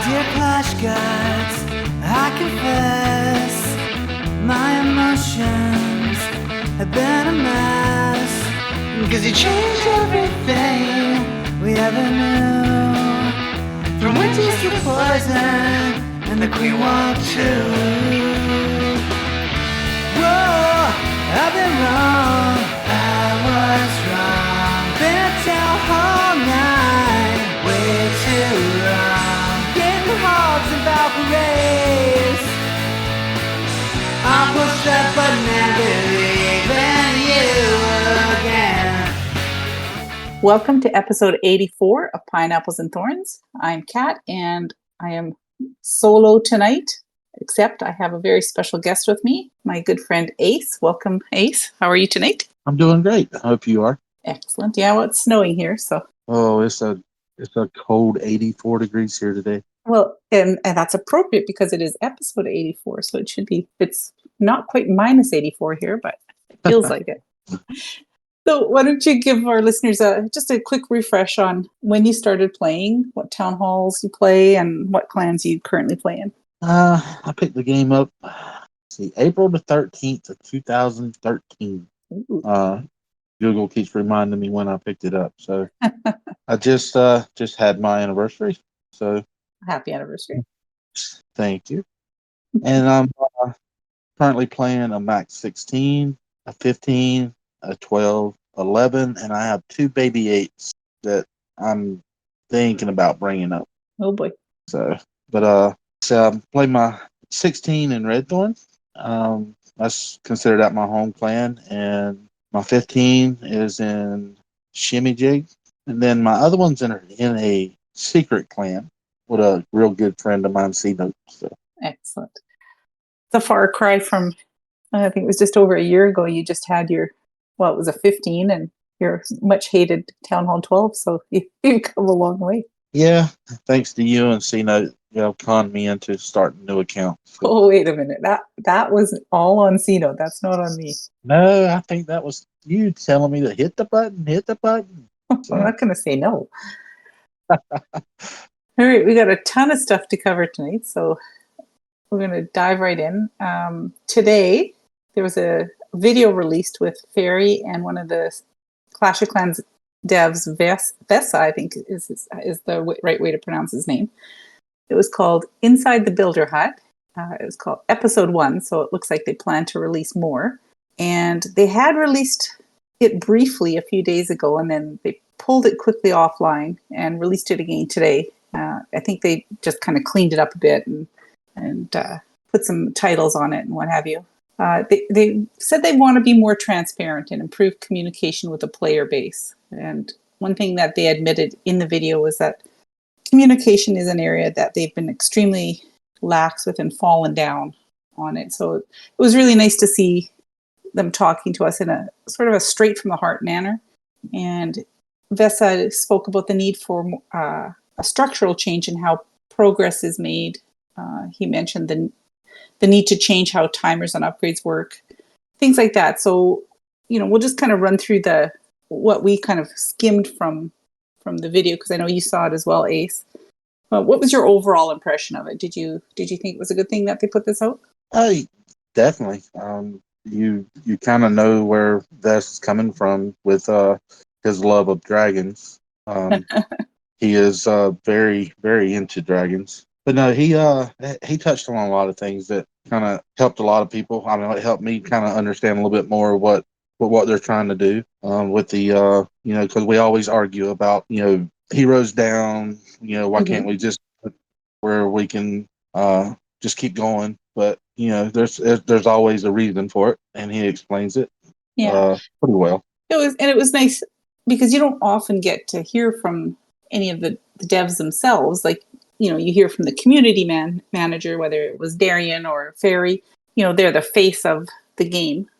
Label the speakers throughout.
Speaker 1: Dear plush guards, I confess my emotions have been a mess. Cause you changed everything we ever knew. From witches to poison and the queen walked too. Whoa, I've been wrong, I was wrong. Been at town all night, way too long. Getting hogs and Valkyries. I'll push that button and believe in you again.
Speaker 2: Welcome to episode 84 of Pineapples and Thorns. I'm Kat and I am solo tonight, except I have a very special guest with me, my good friend Ace. Welcome, Ace. How are you tonight?
Speaker 3: I'm doing great. I hope you are.
Speaker 2: Excellent. Yeah, well, it's snowing here, so.
Speaker 3: Oh, it's a cold 84 degrees here today.
Speaker 2: Well, and that's appropriate because it is episode 84, so it should be, it's not quite minus 84 here, but it feels like it. So why don't you give our listeners just a quick refresh on when you started playing, what town halls you play, and what clans you currently play in?
Speaker 3: I picked the game up, April the 13th of 2013. Google keeps reminding me when I picked it up. So I just had my anniversary. So
Speaker 2: Happy anniversary.
Speaker 3: thank you. And I'm currently playing a max 16, a 15, a 12, 11, and I have two baby 8s that I'm thinking about bringing up.
Speaker 2: Oh boy.
Speaker 3: So I play my 16 in Redthorn. That's considered that my home clan, and my 15 is in Shimmy Jig, and then my other one's in a secret clan with a real good friend of mine, C-Note. So.
Speaker 2: Excellent. It's a far cry from, I think it was just over a year ago, you just had it was a 15 and your much hated Town Hall 12, so you've come a long way.
Speaker 3: Yeah, thanks to you and C-Note, conned me into starting a new account. So.
Speaker 2: Oh, wait a minute. That was all on C-Note. That's not on me.
Speaker 3: No, I think that was you telling me to hit the button. So.
Speaker 2: I'm not going to say no. All right, we got a ton of stuff to cover tonight, so we're going to dive right in. Today, there was a video released with Fairy and one of the Clash of Clans devs, Vesa, I think is the right way to pronounce his name. It was called Inside the Builder Hut. It was called Episode 1, so it looks like they plan to release more. And they had released it briefly a few days ago, and then they pulled it quickly offline and released it again today. I think they just kind of cleaned it up a bit and put some titles on it and what have you. They said they want to be more transparent and improve communication with the player base. And one thing that they admitted in the video was that communication is an area that they've been extremely lax with and fallen down on it. So it was really nice to see them talking to us in a sort of a straight from the heart manner. And Vesa spoke about the need for a structural change in how progress is made. He mentioned the need to change how timers on upgrades work, things like that. So, we'll just kind of run through what we kind of skimmed from the video, because I know you saw it as well, Ace. What was your overall impression of it? Did you think it was a good thing that they put this out?
Speaker 3: Definitely. You kind of know where Vess is coming from with his love of dragons. He is very, very into dragons. But no, he touched on a lot of things that kind of helped a lot of people. I mean, it helped me kind of understand a little bit more what they're trying to do with the because we always argue about heroes down. Why can't we just where we can just keep going? But there's always a reason for it, and he explains it pretty well.
Speaker 2: It was nice because you don't often get to hear from any of the devs themselves. Like, you hear from the community manager, whether it was Darian or Fairy. They're the face of the game,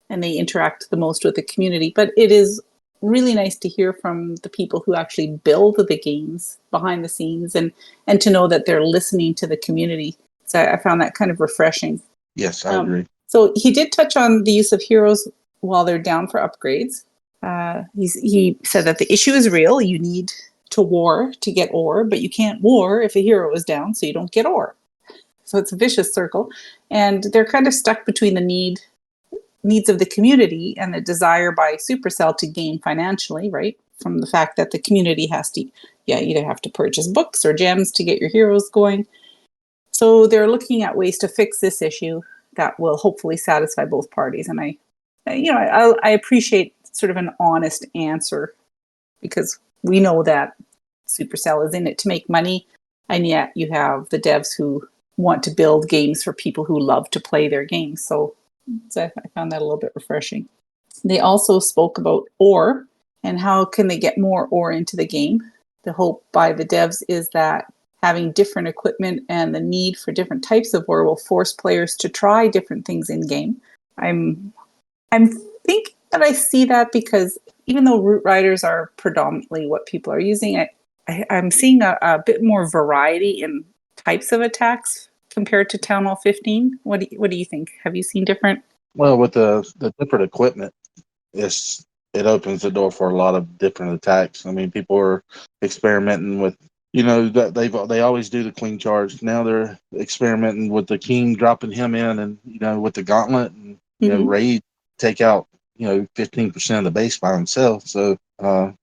Speaker 2: and they interact the most with the community. But it is really nice to hear from the people who actually build the games behind the scenes, and to know that they're listening to the community. So I found that kind of refreshing.
Speaker 3: Yes, I agree.
Speaker 2: So he did touch on the use of heroes while they're down for upgrades. He said that the issue is real. You need to war to get ore, but you can't war if a hero is down, so you don't get ore. So it's a vicious circle. And they're kind of stuck between the needs of the community and the desire by Supercell to gain financially, right? From the fact that the community has to, either have to purchase books or gems to get your heroes going. So they're looking at ways to fix this issue that will hopefully satisfy both parties. And I appreciate sort of an honest answer, because we know that Supercell is in it to make money, and yet you have the devs who want to build games for people who love to play their games. So I found that a little bit refreshing. They also spoke about ore and how can they get more ore into the game. The hope by the devs is that having different equipment and the need for different types of ore will force players to try different things in game. I'm thinking that I see that because even though root riders are predominantly what people are using, I'm seeing a bit more variety in types of attacks compared to Town Hall 15. What do you think? Have you seen different?
Speaker 3: Well, with the different equipment, it opens the door for a lot of different attacks. I mean, people are experimenting with, that they always do the queen charge. Now they're experimenting with the king, dropping him in, and with the gauntlet, and Raid take out 15% of the base by himself. So I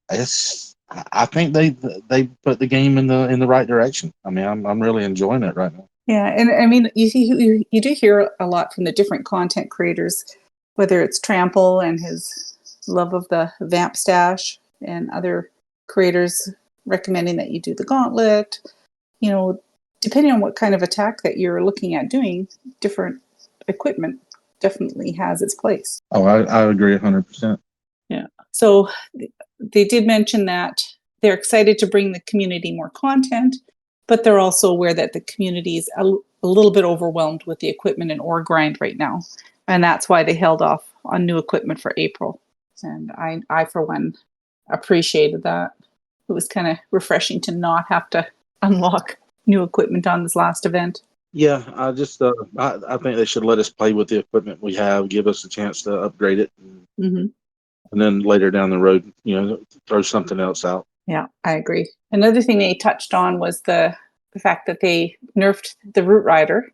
Speaker 3: think they put the game in the right direction. I mean, I'm really enjoying it right now.
Speaker 2: Yeah, and I mean, you do hear a lot from the different content creators, whether it's Trample and his love of the Vamp stash, and other creators recommending that you do the gauntlet. Depending on what kind of attack that you're looking at doing, different equipment definitely has its place.
Speaker 3: Oh, I agree 100%.
Speaker 2: Yeah. So they did mention that they're excited to bring the community more content, but they're also aware that the community is a little bit overwhelmed with the equipment and ore grind right now. And that's why they held off on new equipment for April. And I for one, appreciated that. It was kind of refreshing to not have to unlock new equipment on this last event.
Speaker 3: Yeah, I just I think they should let us play with the equipment we have, give us a chance to upgrade it, and then later down the road, throw something else out.
Speaker 2: Yeah, I agree. Another thing they touched on was the fact that they nerfed the Root Rider,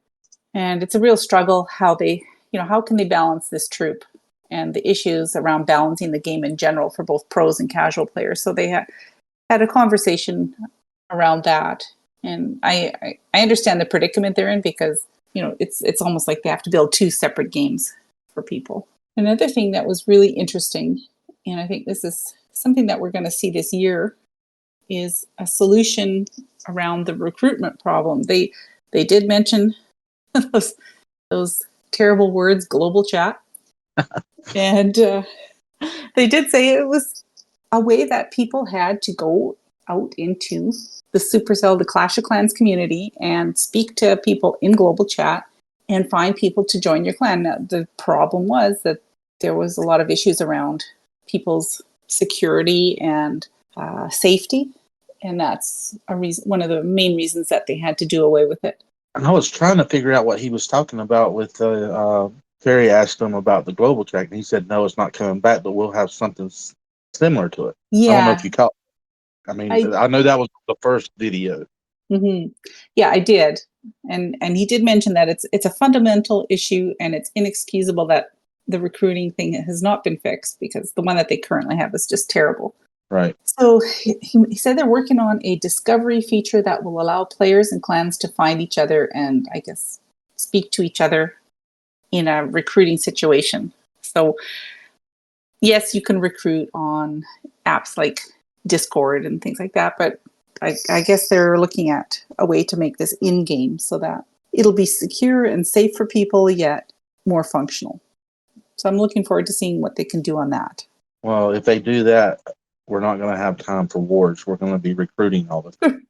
Speaker 2: and it's a real struggle how can they balance this troop and the issues around balancing the game in general for both pros and casual players. So they had a conversation around that, and I understand the predicament they're in, because it's almost like they have to build two separate games for people. Another thing that was really interesting, and I think this is something that we're going to see this year, is a solution around the recruitment problem. They did mention those terrible words, global chat, and they did say it was a way that people had to go out into the Supercell, the Clash of Clans community, and speak to people in global chat and find people to join your clan. Now, the problem was that there was a lot of issues around people's security and safety, and that's one of the main reasons that they had to do away with it.
Speaker 3: And I was trying to figure out what he was talking about with Terry asked him about the global track, and he said, no, it's not coming back, but we'll have something similar to it.
Speaker 2: Yeah.
Speaker 3: I don't know if you caught. I mean, I know that was the first video.
Speaker 2: Mm-hmm. Yeah, I did. And he did mention that it's a fundamental issue, and it's inexcusable that the recruiting thing has not been fixed, because the one that they currently have is just terrible.
Speaker 3: Right.
Speaker 2: So he said they're working on a discovery feature that will allow players and clans to find each other and, I guess, speak to each other in a recruiting situation. So yes, you can recruit on apps like Discord and things like that, but I guess they're looking at a way to make this in-game so that it'll be secure and safe for people, yet more functional. So I'm looking forward to seeing what they can do on that.
Speaker 3: Well, if they do that, we're not going to have time for wars. We're going to be recruiting all the time.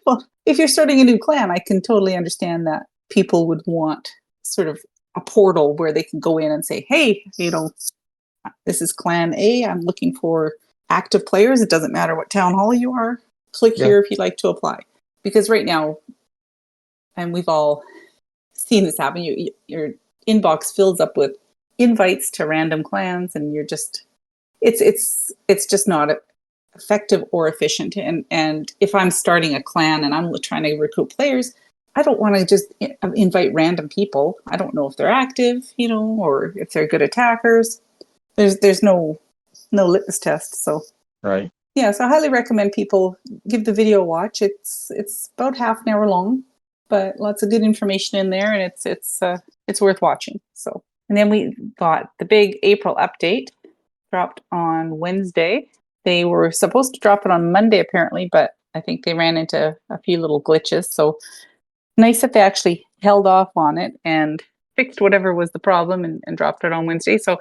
Speaker 2: Well, if you're starting a new clan, I can totally understand that people would want sort of a portal where they can go in and say, hey, this is Clan A. I'm looking for active players. It doesn't matter what town hall you are. Click here if you'd like to apply. Because right now, and we've all seen this happen, your inbox fills up with invites to random clans, and you're just, it's just not effective or efficient. And if I'm starting a clan and I'm trying to recruit players, I don't want to just invite random people. I don't know if they're active, or if they're good attackers. There's no litmus test. So
Speaker 3: Right.
Speaker 2: yeah, so I highly recommend people give the video a watch. It's about half an hour long, but lots of good information in there, and it's worth watching. So, and then we got the big April update dropped on Wednesday. They were supposed to drop it on Monday apparently, but I think they ran into a few little glitches. So nice that they actually held off on it and fixed whatever was the problem and dropped it on Wednesday. So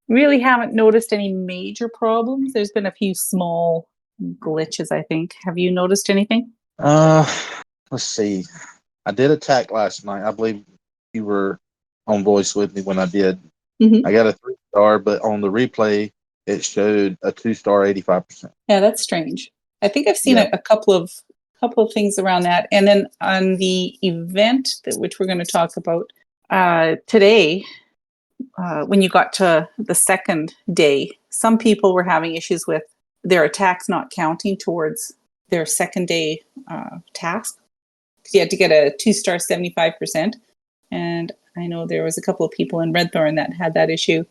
Speaker 2: really haven't noticed any major problems. There's been a few small glitches, I think. Have you noticed anything?
Speaker 3: Let's see. I did attack last night. I believe you were on voice with me when I did.
Speaker 2: Mm-hmm.
Speaker 3: I got a 3-star, but on the replay, it showed a 2-star, 85%.
Speaker 2: Yeah, that's strange. I think I've seen a couple of things around that. And then on the event which we're going to talk about today, when you got to the second day, some people were having issues with their attacks not counting towards their second day task. You had to get a 2-star 75%. And I know there was a couple of people in Redthorn that had that issue.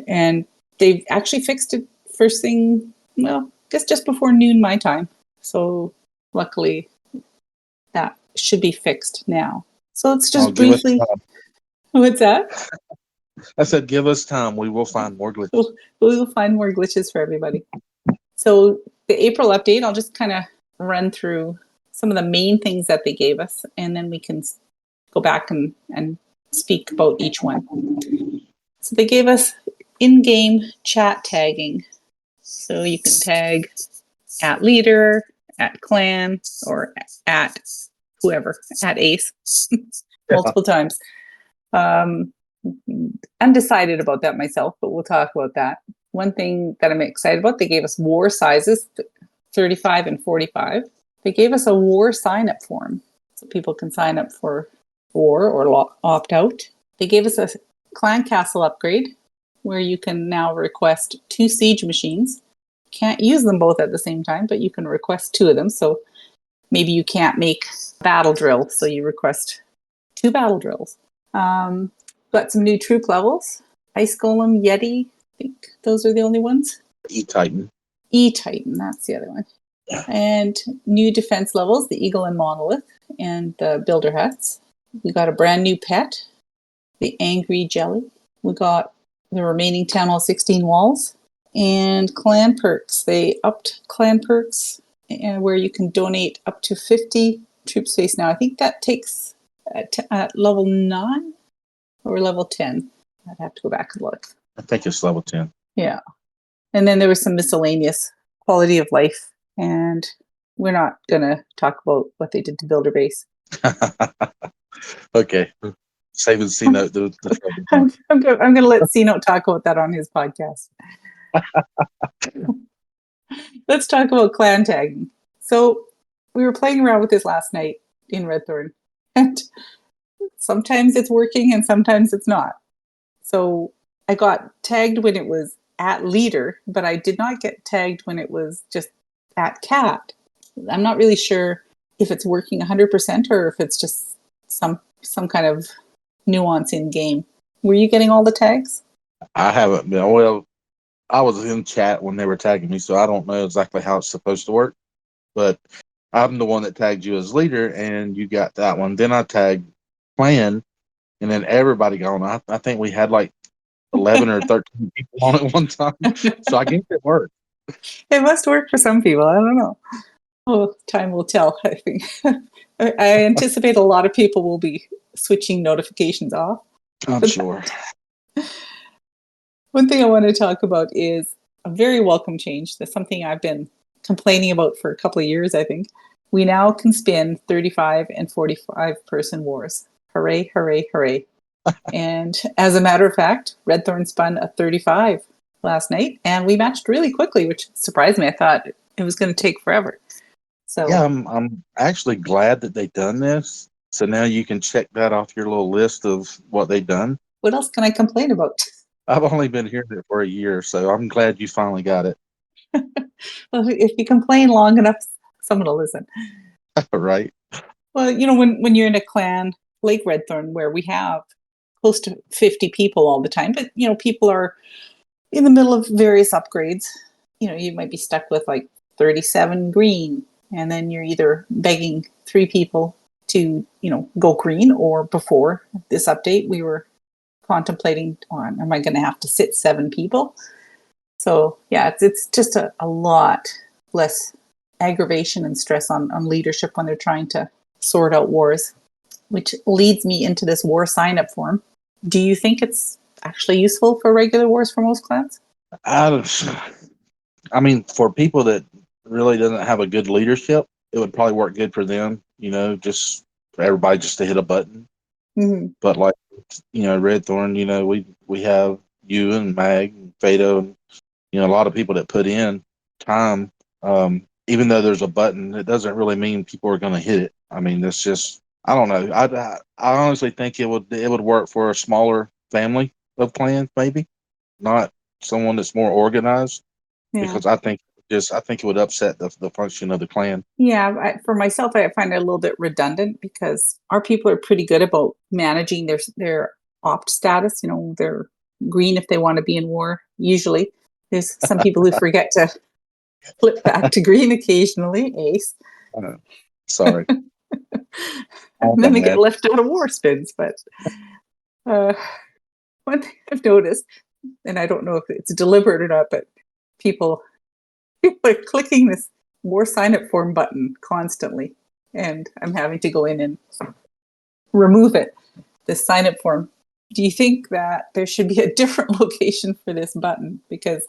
Speaker 2: And they've actually fixed it first thing, well, I guess just before noon my time. So luckily that should be fixed now. So let's just briefly... What's that?
Speaker 3: I said, give us time. We will find more glitches.
Speaker 2: We will find more glitches for everybody. So the April update, I'll just kind of run through some of the main things that they gave us, and then we can go back and speak about each one. So they gave us in-game chat tagging. So you can tag at leader, at clan, or at whoever, at ace, multiple times. Undecided about that myself, but we'll talk about that. One thing that I'm excited about, they gave us war sizes, 35 and 45. They gave us a war sign-up form, so people can sign up for war or opt out. They gave us a clan castle upgrade, where you can now request 2 siege machines. Can't use them both at the same time, but you can request 2 of them. So maybe you can't make battle drill, so you request 2 battle drills. Got some new troop levels. Ice Golem, Yeti, I think those are the only ones.
Speaker 3: E-Titan.
Speaker 2: E-Titan, that's the other one. And new defense levels, the Eagle and Monolith, and the Builder Huts. We got a brand new pet, the Angry Jelly. We got the remaining Town Hall 16 walls. And clan perks. They upped clan perks where you can donate up to 50 troop space now. I think that takes at level 9 or level 10. I'd have to go back and look.
Speaker 3: I think it's level 10.
Speaker 2: Yeah. And then there was some miscellaneous quality of life. And we're not going to talk about what they did to Builder Base.
Speaker 3: Okay. Saving C-Note.
Speaker 2: I'm going to let C-Note talk about that on his podcast. Let's talk about clan tagging. So we were playing around with this last night in Redthorn. And sometimes it's working and sometimes it's not. So I got tagged when it was at leader, but I did not get tagged when it was just at cat. I'm not really sure if it's working 100% or if it's just some kind of nuance in game. Were you getting all the tags?
Speaker 3: I haven't been. Well, I was in chat when they were tagging me, so I don't know exactly how it's supposed to work. But I'm the one that tagged you as leader, and you got that one. Then I tagged clan, and then everybody got on. I think we had like 11 or 13 people on at one time. So I guess it worked.
Speaker 2: It must work for some people. I don't know. Oh, time will tell, I think. I anticipate a lot of people will be switching notifications off.
Speaker 3: I'm sure.
Speaker 2: One thing I want to talk about is a very welcome change. That's something I've been complaining about for a couple of years, I think. We now can spin 35 and 45 person wars. Hooray, hooray, hooray. And as a matter of fact, Redthorn spun a 35 last night, and we matched really quickly, which surprised me. I thought it was going to take forever. So
Speaker 3: yeah, I'm actually glad that they've done this. So now you can check that off your little list of what they've done.
Speaker 2: What else can I complain about?
Speaker 3: I've only been hearing it for a year, so I'm glad you finally got it.
Speaker 2: Well, if you complain long enough, someone will listen.
Speaker 3: Right.
Speaker 2: Well, when you're in a clan like Redthorn, where we have close to 50 people all the time, but people are in the middle of various upgrades. You might be stuck with like 37 green, and then you're either begging 3 people to go green, or before this update, we were contemplating on, am I going to have to sit 7 people? So yeah, it's just a lot less aggravation and stress on leadership when they're trying to sort out wars, which leads me into this war sign-up form. Do you think it's actually useful for regular wars for most clans?
Speaker 3: I mean, for people that really doesn't have a good leadership, it would probably work good for them. Just for everybody just to hit a button.
Speaker 2: Mm-hmm.
Speaker 3: But like, Redthorn, we have you and Mag and Fado, and a lot of people that put in time. Even though there's a button, it doesn't really mean people are going to hit it. I mean, that's just, I don't know. I honestly think it would work for a smaller family of clans, maybe not someone that's more organized,
Speaker 2: Yeah.
Speaker 3: because I think it would upset the function of the clan.
Speaker 2: Yeah, for myself, I find it a little bit redundant because our people are pretty good about managing their opt status. They're green if they want to be in war. Usually, there's some people who forget to flip back to green occasionally. Ace.
Speaker 3: Sorry.
Speaker 2: And then they get left out of war spins. But one thing I've noticed, and I don't know if it's deliberate or not, but people are clicking this war sign-up form button constantly, and I'm having to go in and remove it, this sign-up form. Do you think that there should be a different location for this button? Because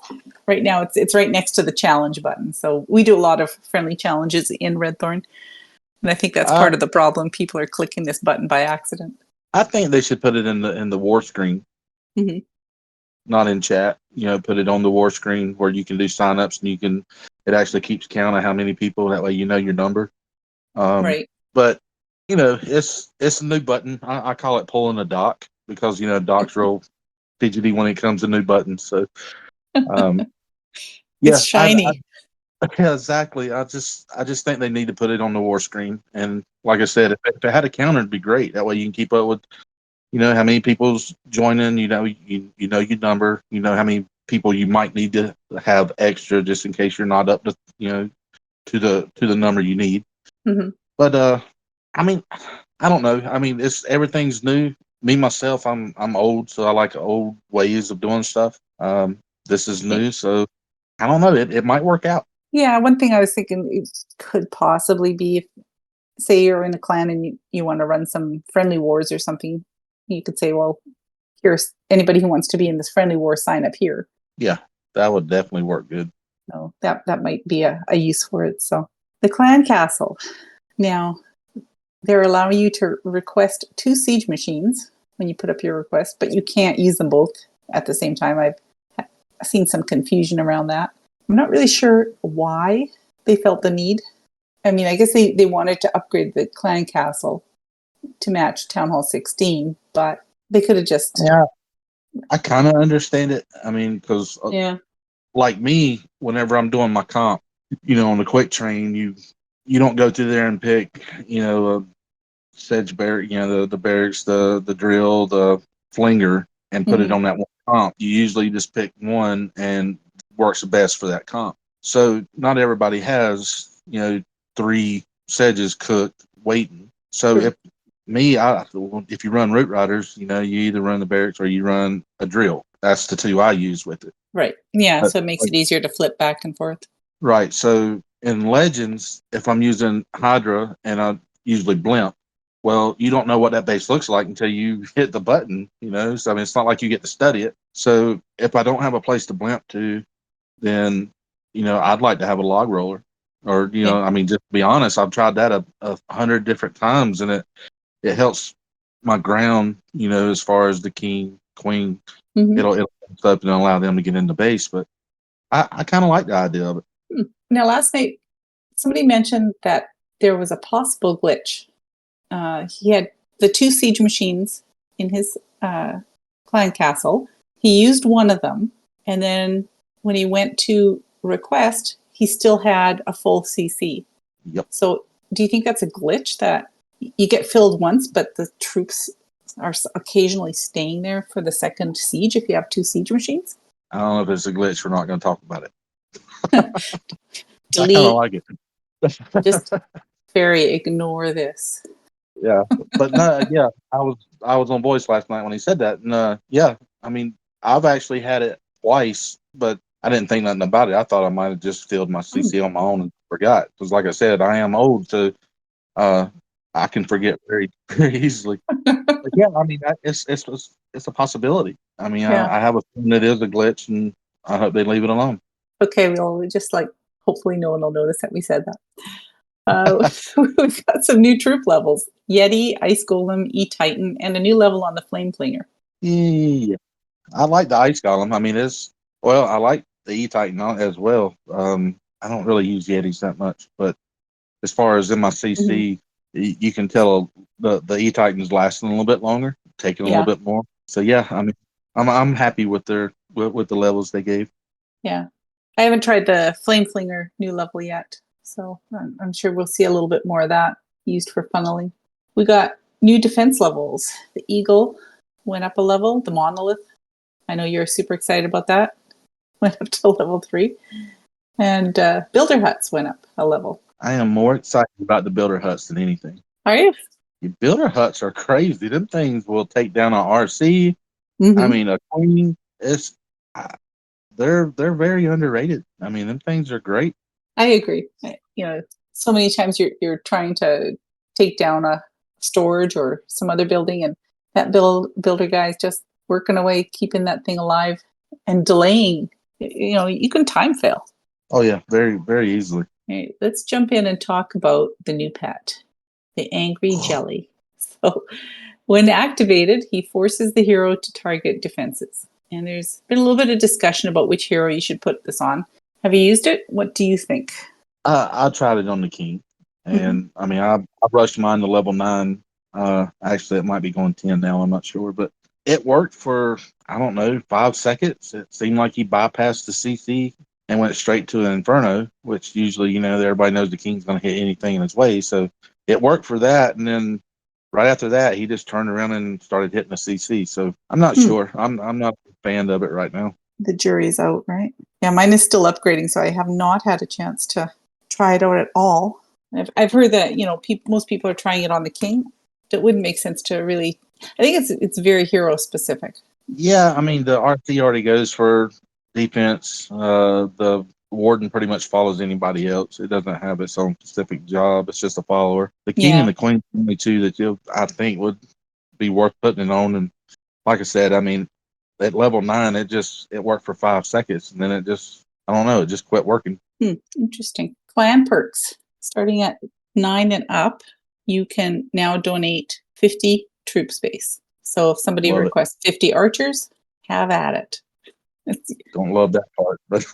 Speaker 2: right now it's right next to the challenge button. So we do a lot of friendly challenges in Redthorn, and I think that's part of the problem. People are clicking this button by accident.
Speaker 3: I think they should put it in the war screen.
Speaker 2: Mm-hmm.
Speaker 3: Not in chat. Put it on the war screen where you can do signups, and it actually keeps count of how many people. That way, your number.
Speaker 2: Right.
Speaker 3: But it's a new button. I call it pulling a doc, because docs real fidgety when it comes to new buttons. So,
Speaker 2: it's shiny.
Speaker 3: Yeah, exactly. I just think they need to put it on the war screen. And like I said, if it had a counter, it'd be great. That way, you can keep up with how many people's joining. You know your number. You know how many people you might need to have extra, just in case you're not up to to the number you need.
Speaker 2: Mm-hmm.
Speaker 3: But I mean, I don't know. I mean, everything's new. Me myself, I'm old, so I like old ways of doing stuff. This is new, so I don't know. It might work out.
Speaker 2: Yeah, one thing I was thinking it could possibly be, if, say, you're in a clan and you want to run some friendly wars or something, you could say, well, here's anybody who wants to be in this friendly war, sign up here.
Speaker 3: Yeah, that would definitely work good.
Speaker 2: So that might be a use for it. So the clan castle. Now, they're allowing you to request 2 siege machines when you put up your request, but you can't use them both at the same time. I've seen some confusion around that. I'm not really sure why they felt the need. I mean, I guess they wanted to upgrade the clan castle to match Town Hall 16, but they could have just...
Speaker 3: Yeah, I kind of understand it. I mean, because like me, whenever I'm doing my comp, on the quick train, you don't go through there and pick, a sedge barrack, the barracks, the drill, the flinger, and put it on that one comp. You usually just pick one and works the best for that comp. So not everybody has, 3 sedges cooked waiting. So if you run Root Riders, you either run the barracks or you run a drill. That's the 2 I use with it.
Speaker 2: Right. Yeah. So it makes it easier to flip back and forth.
Speaker 3: Right. So in Legends, if I'm using Hydra and I usually blimp, well, you don't know what that base looks like until you hit the button, So, I mean, it's not like you get to study it. So if I don't have a place to blimp to, then, I'd like to have a log roller. Or, I mean, just to be honest, I've tried that 100 different times, and it helps my ground, as far as the king, queen. It'll up and allow them to get in the base. But I kind of like the idea of it.
Speaker 2: Now, last night, somebody mentioned that there was a possible glitch. He had the 2 siege machines in his clan castle. He used one of them, and then when he went to request, he still had a full CC.
Speaker 3: Yep.
Speaker 2: So do you think that's a glitch that you get filled once, but the troops are occasionally staying there for the second siege if you have 2 siege machines?
Speaker 3: I don't know if it's a glitch. We're not going to talk about it. I kind
Speaker 2: Delete.
Speaker 3: of like it.
Speaker 2: Just fairy, ignore this.
Speaker 3: Yeah, but no, yeah, I was on voice last night when he said that, and yeah, I mean, I've actually had it twice, but I didn't think nothing about it. I thought I might have just filled my CC on my own and forgot. Because, like I said, I am old, so I can forget very very easily. But yeah, I mean, it's a possibility. I mean,
Speaker 2: Yeah.
Speaker 3: I have a feeling it is a glitch, and I hope they leave it alone.
Speaker 2: Okay, we'll just like, hopefully no one will notice that we said that. We've got some new troop levels: Yeti, Ice Golem, E-Titan, and a new level on the Flame Flinger.
Speaker 3: Yeah, I like the Ice Golem. I mean, I like the E-Titan as well. I don't really use Yetis that much, but as far as in my CC, you can tell the E-Titan's lasting a little bit longer, taking a little
Speaker 2: Yeah,
Speaker 3: bit more. So yeah, I mean, I'm happy with with the levels they gave.
Speaker 2: yeah. I haven't tried the Flame Flinger new level yet, so I'm sure we'll see a little bit more of that used for funneling. We got new defense levels. The Eagle went up a level. The Monolith, I know you're super excited about that, went up to level 3. And Builder Huts went up a level.
Speaker 3: I am more excited about the builder huts than anything.
Speaker 2: Are you?
Speaker 3: The builder huts are crazy. Them things will take down an RC. I
Speaker 2: Mm-hmm.
Speaker 3: mean, a queen. They're very underrated. I mean, them things are great.
Speaker 2: I agree. So many times you're trying to take down a storage or some other building, and that builder guy is just working away, keeping that thing alive and delaying. You can time fail.
Speaker 3: Oh yeah, very very easily.
Speaker 2: Okay, let's jump in and talk about the new pet, the Angry Jelly. So, when activated, he forces the hero to target defenses. And there's been a little bit of discussion about which hero you should put this on. Have you used it? What do you think?
Speaker 3: I tried it on the king, and I mean, I rushed mine to level 9. Actually, it might be going 10 now. I'm not sure, but it worked for, I don't know, 5 seconds. It seemed like he bypassed the CC and went straight to an Inferno, which usually, everybody knows the king's going to hit anything in his way. So it worked for that, and then right after that, he just turned around and started hitting the CC. So I'm not sure. I'm not a fan of it right now.
Speaker 2: The jury's out, right? Yeah, mine is still upgrading, so I have not had a chance to try it out at all. I've heard that most people are trying it on the king. It wouldn't make sense to really. I think it's very hero specific.
Speaker 3: Yeah, I mean the RC already goes for defense. The warden pretty much follows anybody else. It doesn't have its own specific job. It's just a follower. The king and the queen are the only two that I think would be worth putting it on. And like I said, I mean at level 9, it worked for 5 seconds, and then it just quit working.
Speaker 2: Interesting. Clan perks. Starting at 9 and up, you can now donate 50 troop space. So if somebody requests 50 archers, have at it.
Speaker 3: Don't love that part, but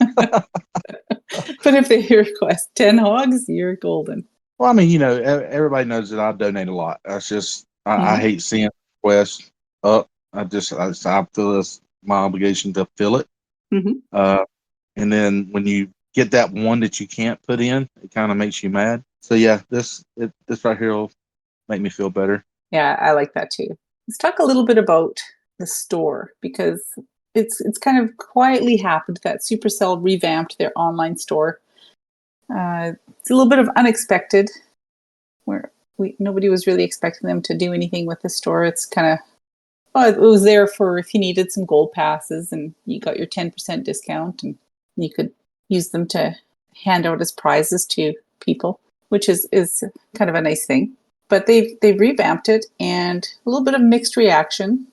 Speaker 2: but if they request 10 hogs, you're golden.
Speaker 3: well, I mean, everybody knows that I donate a lot. That's just I hate seeing requests up. I feel it's my obligation to fill it. And then when you get that one that you can't put in, it kind of makes you mad. So yeah, this right here will make me feel better.
Speaker 2: Yeah, I like that too. Let's talk a little bit about the store, because it's kind of quietly happened that Supercell revamped their online store. It's a little bit of unexpected, where nobody was really expecting them to do anything with the store. It's kind of, it was there for if you needed some gold passes and you got your 10% discount, and you could use them to hand out as prizes to people, which is kind of a nice thing. But they've revamped it, and a little bit of mixed reaction.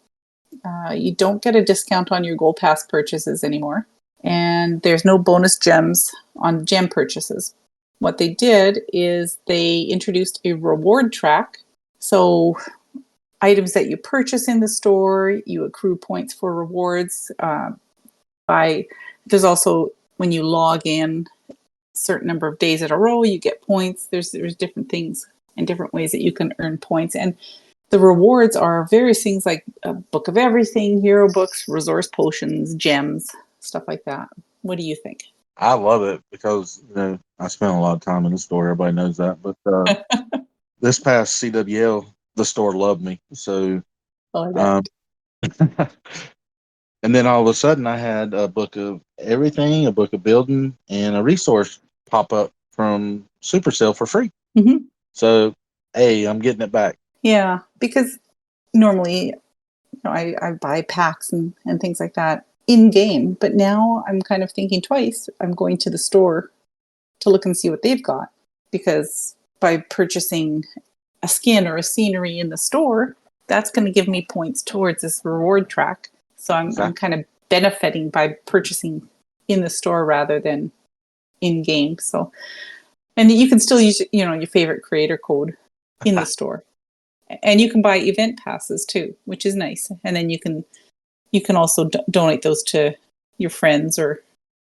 Speaker 2: You don't get a discount on your gold pass purchases anymore, and there's no bonus gems on gem purchases. What they did is they introduced a reward track. So items that you purchase in the store, you accrue points for rewards. There's also, when you log in a certain number of days in a row, you get points. There's different things and different ways that you can earn points. And the rewards are various things like a book of everything, hero books, resource potions, gems, stuff like that. What do you think?
Speaker 3: I love it because I spend a lot of time in the store. Everybody knows that. But this past CWL, the store loved me. So,
Speaker 2: Oh, I bet.
Speaker 3: um, and then all of a sudden, I had a book of everything, a book of building, and a resource pop up from Supercell for free.
Speaker 2: Hmm.
Speaker 3: So, hey, I'm getting it back.
Speaker 2: Yeah, because normally, I buy packs and things like that in game, but now I'm kind of thinking twice. I'm going to the store to look and see what they've got, because by purchasing a skin or a scenery in the store, that's going to give me points towards this reward track. So I'm
Speaker 3: Exactly.
Speaker 2: kind of benefiting by purchasing in the store rather than in game. So, and you can still use, your favorite creator code in the store, and you can buy event passes too, which is nice. And then you can also donate those to your friends or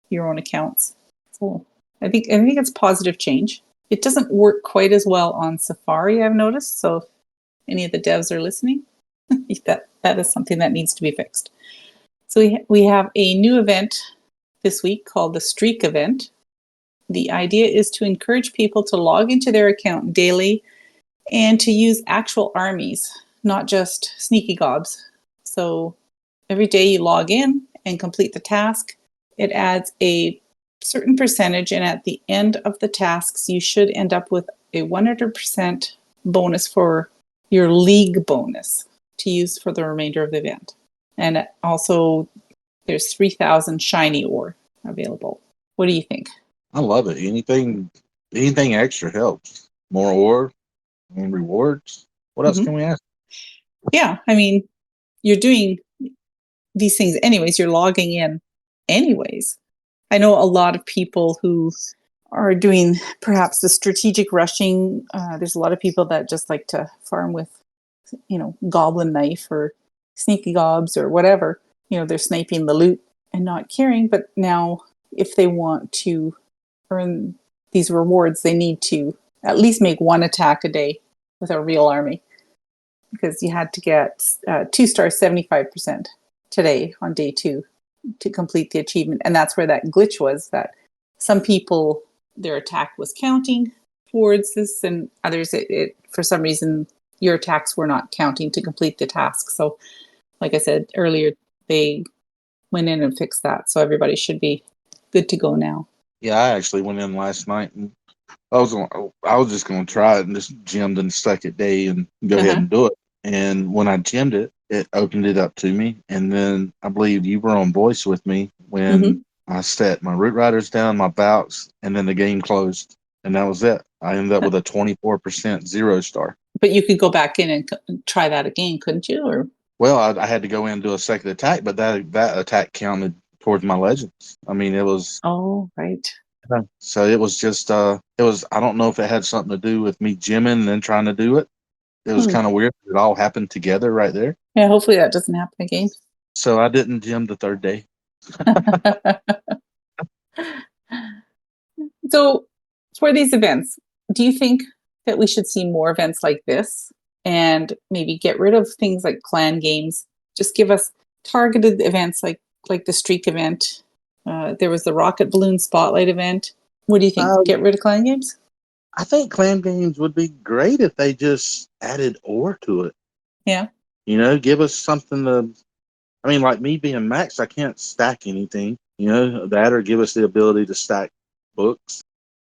Speaker 2: your own accounts. So I think it's positive change. It doesn't work quite as well on Safari, I've noticed. So if any of the devs are listening, that is something that needs to be fixed. So we have a new event this week called the Streak event. The idea is to encourage people to log into their account daily and to use actual armies, not just sneaky gobs. So every day you log in and complete the task, it adds a certain percentage, and at the end of the tasks, you should end up with a 100% bonus for your league bonus to use for the remainder of the event. And also, there's 3,000 shiny ore available. What do you think?
Speaker 3: I love it. Anything extra helps. More ore and rewards. What else
Speaker 2: Mm-hmm.
Speaker 3: can we ask?
Speaker 2: Yeah, I mean, you're doing these things anyways, you're logging in anyways. I know a lot of people who are doing perhaps the strategic rushing. There's a lot of people that just like to farm with, goblin knife or sneaky gobs or whatever. They're sniping the loot and not caring. But now, if they want to earn these rewards, they need to at least make one attack a day with a real army, because you had to get 2-star 75% today on day 2 to complete the achievement. And that's where that glitch was, that some people, their attack was counting towards this, and others, it for some reason, your attacks were not counting to complete the task. So like I said earlier, they went in and fixed that. So everybody should be good to go now.
Speaker 3: Yeah, I actually went in last night and I was just going to try it and just gemmed and stuck it day and go ahead
Speaker 2: Uh-huh.
Speaker 3: and do it. And when I gemmed it, it opened it up to me. And then I believe you were on voice with me when
Speaker 2: Mm-hmm.
Speaker 3: I set my root riders down, my bouts, and then the game closed. And that was it. I ended up with a 24% 0-star.
Speaker 2: But you could go back in and try that again, couldn't you? Or
Speaker 3: Well, I had to go in and do a second attack, but that attack counted towards my legends. I mean, it was
Speaker 2: oh, right.
Speaker 3: so it was just it was, I don't know if it had something to do with me gymming and then trying to do it. It was
Speaker 2: Hmm.
Speaker 3: kind of weird. It all happened together right there.
Speaker 2: Yeah, hopefully that doesn't happen again.
Speaker 3: So I didn't gym the third day.
Speaker 2: So, for these events, do you think that we should see more events like this and maybe get rid of things like clan games? Just give us targeted events like the streak event. There was the rocket balloon spotlight event. What do you think?
Speaker 3: Uh,
Speaker 2: Get rid of clan games?
Speaker 3: I think clan games would be great if they just added ore to it.
Speaker 2: Yeah.
Speaker 3: Give us something to. I mean, like me being max, I can't stack anything. That or give us the ability to stack books.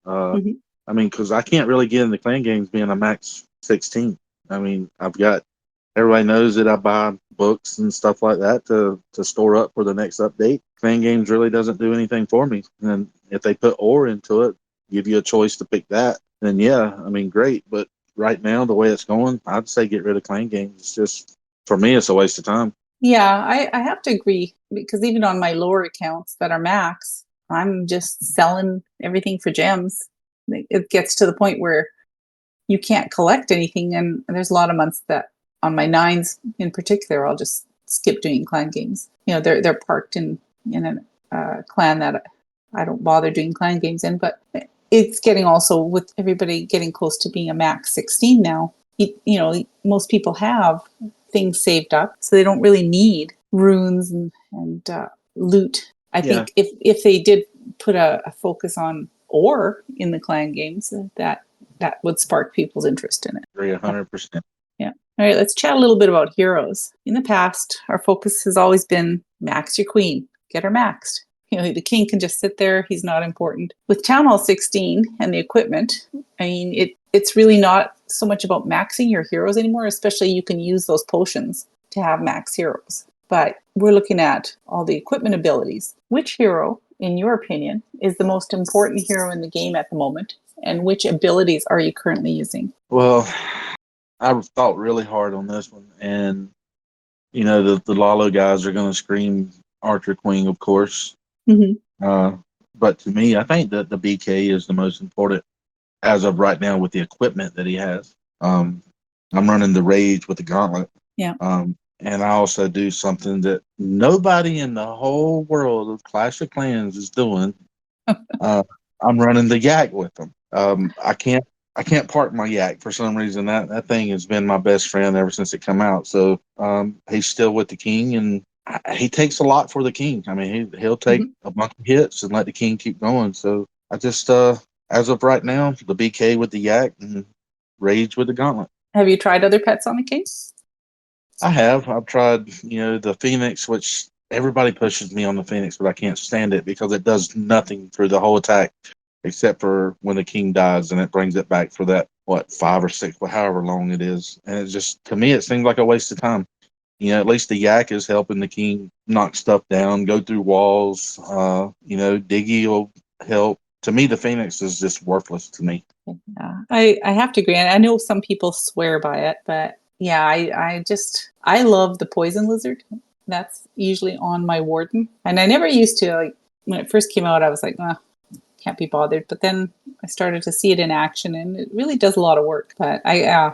Speaker 3: Uh,
Speaker 2: Hmm.
Speaker 3: I mean, because I can't really get into clan games being a max 16. I mean, everybody knows that I buy books and stuff like that to store up for the next update. Clan games really doesn't do anything for me. And if they put ore into it, give you a choice to pick that, then yeah, I mean, great. But right now, the way it's going, I'd say get rid of clan games. It's just, for me, it's a waste of time.
Speaker 2: Yeah, I have to agree, because even on my lower accounts that are max, I'm just selling everything for gems. It gets to the point where you can't collect anything, and there's a lot of months that on my 9s in particular, I'll just skip doing clan games. They're parked in a clan that I don't bother doing clan games in. But it's getting, also with everybody getting close to being a max 16 now, most people have things saved up, so they don't really need runes and loot. I
Speaker 3: Yeah.
Speaker 2: think if they did put a focus on ore in the clan games, that would spark people's interest in it.
Speaker 3: Agree 100%.
Speaker 2: Yeah. All right, let's chat a little bit about heroes. In the past, our focus has always been max your queen, get her maxed. The king can just sit there. He's not important. With Town Hall 16 and the equipment, I mean, it's really not so much about maxing your heroes anymore, especially you can use those potions to have max heroes. But we're looking at all the equipment abilities. Which hero, in your opinion, is the most important hero in the game at the moment? And which abilities are you currently using?
Speaker 3: Well, I've thought really hard on this one. And, the Lalo guys are going to scream Archer Queen, of course.
Speaker 2: Mm-hmm.
Speaker 3: But to me, I think that the BK is the most important as of right now with the equipment that he has. I'm running the Rage with the Gauntlet.
Speaker 2: Yeah.
Speaker 3: And I also do something that nobody in the whole world of Clash of Clans is doing. I'm running the Yak with them. I can't park my Yak for some reason. That thing has been my best friend ever since it came out. So he's still with the king, and he takes a lot for the king. I mean, he'll take a bunch of hits and let the king keep going. So I just, as of right now, the BK with the Yak and Rage with the Gauntlet.
Speaker 2: Have you tried other pets on the king?
Speaker 3: I have. I've tried, the Phoenix, which everybody pushes me on the Phoenix, but I can't stand it because it does nothing through the whole attack except for when the king dies, and it brings it back for that, 5 or 6, however long it is. And it just, to me, it seems like a waste of time. At least the Yak is helping the king knock stuff down, go through walls. Diggy will help. To me, the Phoenix is just worthless to me.
Speaker 2: Yeah, I have to agree. And I know some people swear by it, but yeah, I love the poison lizard. That's usually on my warden. And I never used to, like, when it first came out, I was like, can't be bothered. But then I started to see it in action, and it really does a lot of work. But I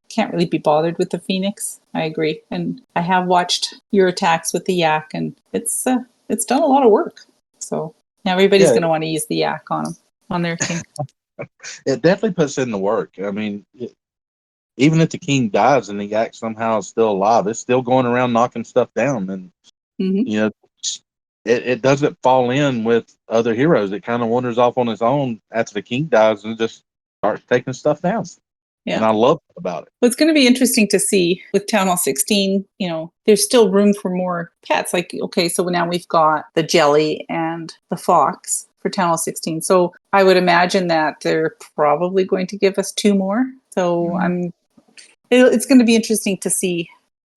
Speaker 2: can't really be bothered with the Phoenix. I agree. And I have watched your attacks with the Yak, and it's done a lot of work. So now everybody's going to want to use the Yak on their king.
Speaker 3: It definitely puts in the work. I mean, even if the king dies and the Yak somehow is still alive, it's still going around knocking stuff down. And, it doesn't fall in with other heroes. It kind of wanders off on its own after the king dies and just starts taking stuff down. Yeah. And I love that about it.
Speaker 2: Well, it's going to be interesting to see with Town Hall 16, there's still room for more pets. Like, okay, so now we've got the Jelly and the Fox for Town Hall 16. So I would imagine that they're probably going to give us 2 more. So it's going to be interesting to see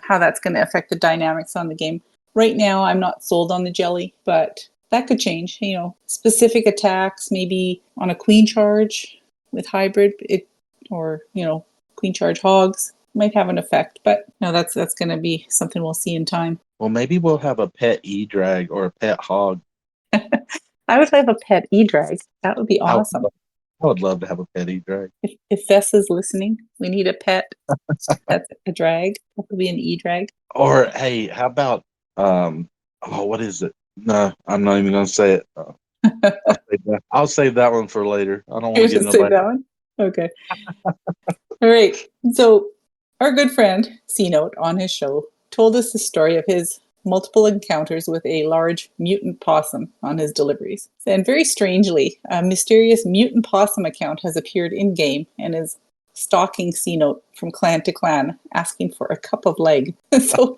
Speaker 2: how that's going to affect the dynamics on the game. Right now, I'm not sold on the Jelly, but that could change. Specific attacks, maybe on a queen charge with hybrid, queen charge hogs might have an effect. But no, that's going to be something we'll see in time.
Speaker 3: Well, maybe we'll have a pet E-Drag or a pet hog.
Speaker 2: I would have a pet E-Drag. That would be awesome.
Speaker 3: I would love to have a pet E-Drag.
Speaker 2: If Vess is listening, we need a pet. That's a drag. That would be an E-Drag.
Speaker 3: Or, hey, how about, what is it? No, I'm not even going to say it. I'll save that one for later. I don't want to give nobody.
Speaker 2: Save that one? Okay. All right. So our good friend, C-Note, on his show, told us the story of his multiple encounters with a large mutant possum on his deliveries. And very strangely, a mysterious mutant possum account has appeared in-game and is stalking C-Note from clan to clan, asking for a cup of leg. So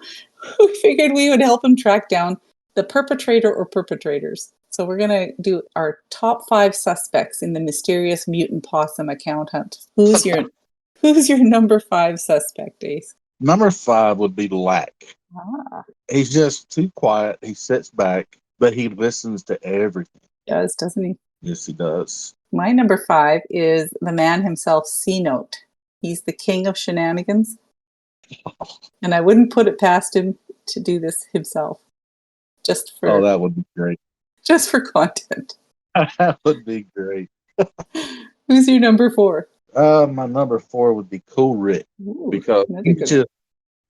Speaker 2: we figured we would help him track down the perpetrator or perpetrators. So we're going to do our top 5 suspects in the mysterious mutant possum account hunt. Who's your number 5 suspect, Ace?
Speaker 3: Number 5 would be Lack. He's just too quiet. He sits back, but he listens to everything.
Speaker 2: He does, doesn't he?
Speaker 3: Yes, he does.
Speaker 2: My number 5 is the man himself, C-Note. He's the king of shenanigans. And I wouldn't put it past him to do this himself.
Speaker 3: That would be great.
Speaker 2: Just for content.
Speaker 3: That would be great.
Speaker 2: Who's your number 4?
Speaker 3: My number 4 would be Cool Rick.
Speaker 2: Ooh,
Speaker 3: because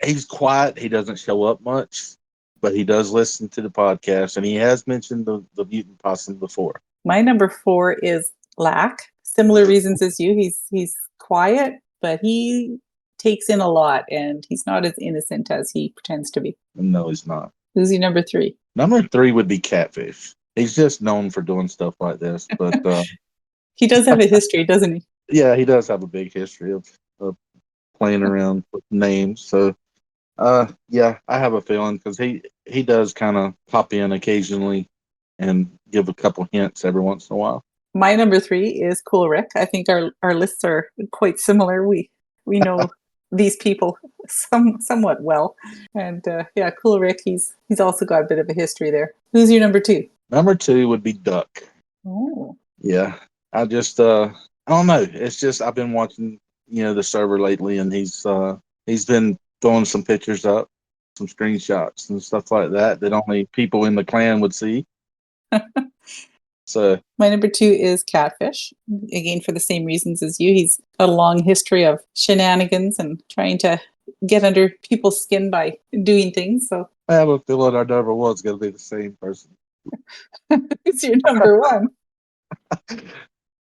Speaker 3: he's quiet. He doesn't show up much, but he does listen to the podcast, and he has mentioned the mutant possum before.
Speaker 2: My number 4 is Lack. Similar reasons as you. He's quiet, but he takes in a lot, and he's not as innocent as he pretends to be.
Speaker 3: No, he's not.
Speaker 2: Who's your number 3?
Speaker 3: Number 3 would be Catfish. He's just known for doing stuff like this. But
Speaker 2: He does have a history, doesn't he?
Speaker 3: yeah, he does have a big history of playing around with names. So yeah, I have a feeling because he does kind of pop in occasionally and give a couple hints every once in a while.
Speaker 2: My number 3 is Cool Rick. I think our lists are quite similar. We know these people somewhat well, and yeah, Cool Rick. He's also got a bit of a history there. Who's your number 2?
Speaker 3: Number 2 would be Duck.
Speaker 2: Oh,
Speaker 3: Yeah, I just I don't know. It's just I've been watching the server lately, and he's been throwing some pictures up, some screenshots and stuff like that only people in the clan would see. So
Speaker 2: my number 2 is Catfish. Again, for the same reasons as you. He's got a long history of shenanigans and trying to get under people's skin by doing things. So
Speaker 3: I have a feeling our number one's going to be the same person.
Speaker 2: it's your number 1.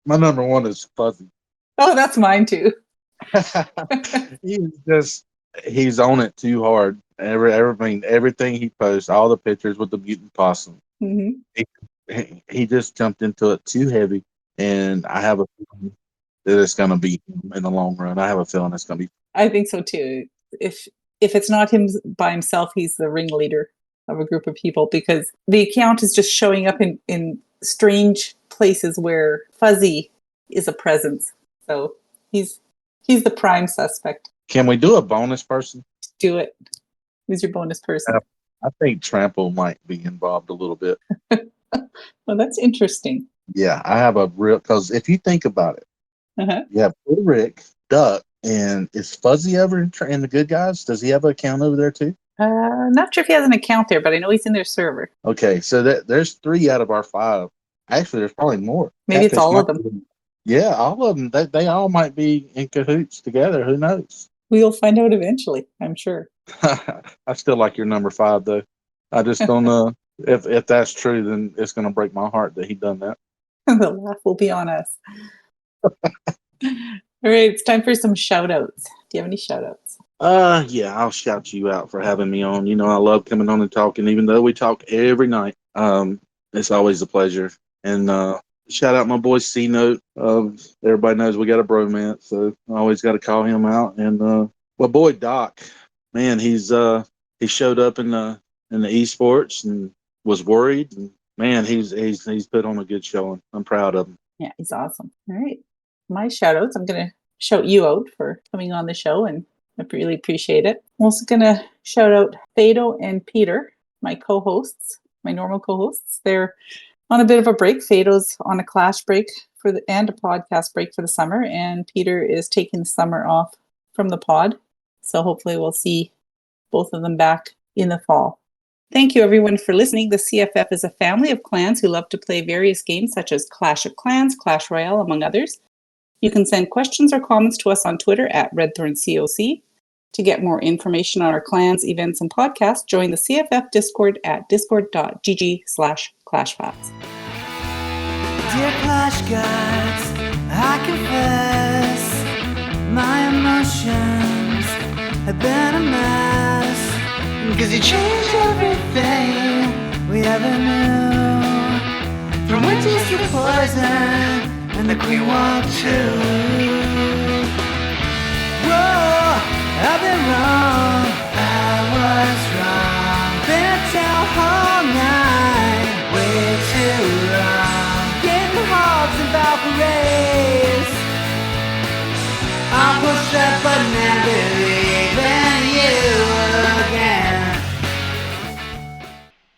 Speaker 3: My number 1 is Fuzzy.
Speaker 2: Oh, that's mine too.
Speaker 3: He's on it too hard. Everything he posts, all the pictures with the mutant possum.
Speaker 2: Mm-hmm.
Speaker 3: He just jumped into it too heavy, and I have a feeling that it's going to be him in the long run. I have a feeling it's going to be.
Speaker 2: I think so too. If it's not him by himself, he's the ringleader of a group of people, because the account is just showing up in strange places where Fuzzy is a presence. So he's the prime suspect.
Speaker 3: Can we do a bonus person?
Speaker 2: Do it. Who's your bonus person?
Speaker 3: I think Trample might be involved a little bit.
Speaker 2: Well, that's interesting.
Speaker 3: Yeah, I have a real, because if you think about it, you have Rick, Duck, and is Fuzzy ever in the Good Guys? Does he have an account over there too?
Speaker 2: Not sure if he has an account there, but I know he's in their server.
Speaker 3: Okay, so there's 3 out of our 5. Actually, there's probably more.
Speaker 2: Maybe it's all of them.
Speaker 3: Yeah, all of them. They all might be in cahoots together. Who knows?
Speaker 2: We'll find out eventually, I'm sure.
Speaker 3: I still like your number 5, though. I just don't know if that's true. Then it's going to break my heart that he done that.
Speaker 2: The laugh will be on us. All right, it's time for some shout outs. Do you have any shout outs?
Speaker 3: Yeah, I'll shout you out for having me on. I love coming on and talking, even though we talk every night. It's always a pleasure. And shout out my boy C Note. Everybody knows we got a bromance, so I always got to call him out. And my boy Doc, man, he showed up in the esports and was worried. And man, he's put on a good showing. I'm proud of him.
Speaker 2: Yeah, he's awesome. All right, my shout outs. I'm gonna shout you out for coming on the show, and I really appreciate it. I'm also gonna shout out Fado and Peter, my co-hosts, my normal co-hosts. They're on a bit of a break. Fado's on a class break and a podcast break for the summer, and Peter is taking the summer off from the pod. So hopefully we'll see both of them back in the fall. Thank you everyone for listening. The CFF is a family of clans who love to play various games such as Clash of Clans, Clash Royale, among others. You can send questions or comments to us on Twitter at RedthornCOC. To get more information on our clans, events, and podcasts, join the CFF Discord at discord.gg/clashpots.
Speaker 1: Dear Clash Guides, I confess my emotions have been a mess, because you changed everything we ever knew, from witches to poison and the Queen Walk 2. Whoa.